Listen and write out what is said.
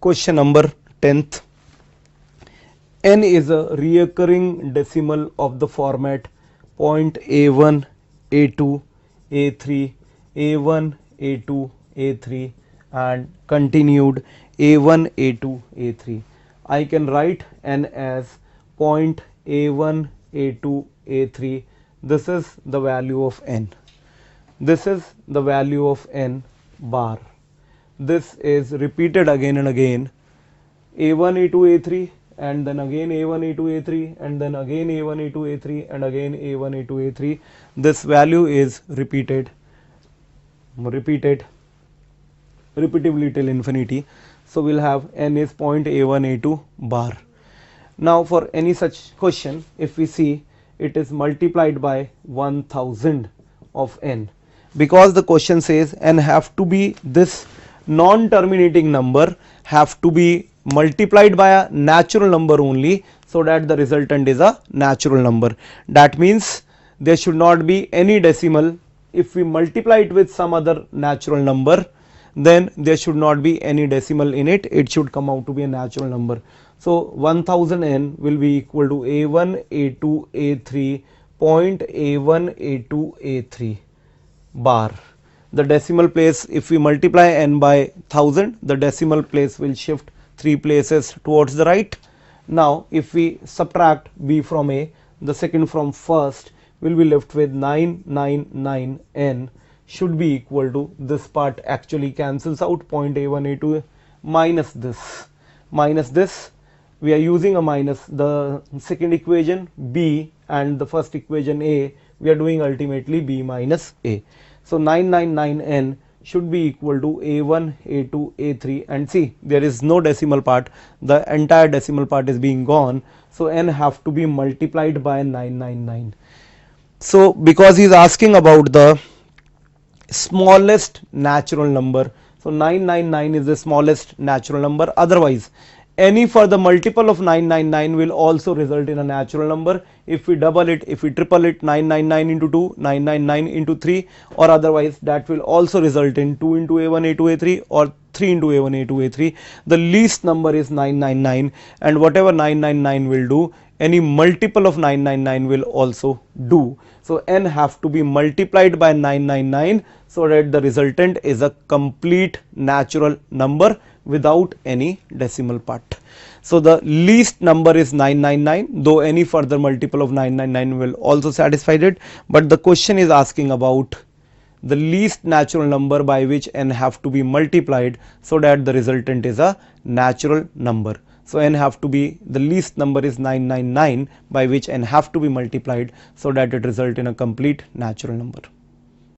Question number 10th. N is a recurring decimal of the format .A1, A2, A3, A1, A2, A3 and continued A1, A2, A3. I can write N as .A1, A2, A3. This is the value of N. This is the value of N bar. This is repeated again and again. A1, A2, A3 and then again A1, A2, A3 and then again A1, A2, A3 and again A1, A2, A3. This value is repeated repetitively till infinity. So we'll have N is .A1, A2 bar. Now for any such question, if we see, it is multiplied by 1000 of N, because the question says N have to be this non-terminating number have to be multiplied by a natural number only, so that the resultant is a natural number. That means there should not be any decimal. If we multiply it with some other natural number, then there should not be any decimal in it. It should come out to be a natural number. So 1000n will be equal to A1, A2, A3 .A1, A2, A3 bar. The decimal place, if we multiply n by 1000, the decimal place will shift 3 places towards the right. Now if we subtract b from a, the second from first, will be left with 999 n should be equal to, this part actually cancels out, .A1, A2 minus this. We are using a minus. The second equation b and the first equation a, we are doing ultimately b minus a. So 999n should be equal to A1, A2, A3 and see, there is no decimal part, the entire decimal part is being gone. So n have to be multiplied by 999. So because he is asking about the smallest natural number, so 999 is the smallest natural number. Otherwise any further multiple of 999 will also result in a natural number. If we double it, if we triple it, 999 into 2, 999 into 3, or otherwise that will also result in 2 into A1, A2, A3 or 3 into A1, A2, A3. The least number is 999, and whatever 999 will do, any multiple of 999 will also do. So n have to be multiplied by 999 so that the resultant is a complete natural number without any decimal part. So the least number is 999, though any further multiple of 999 will also satisfy it, but the question is asking about the least natural number by which n have to be multiplied so that the resultant is a natural number. So n have to be, the least number is 999 by which n have to be multiplied so that it result in a complete natural number.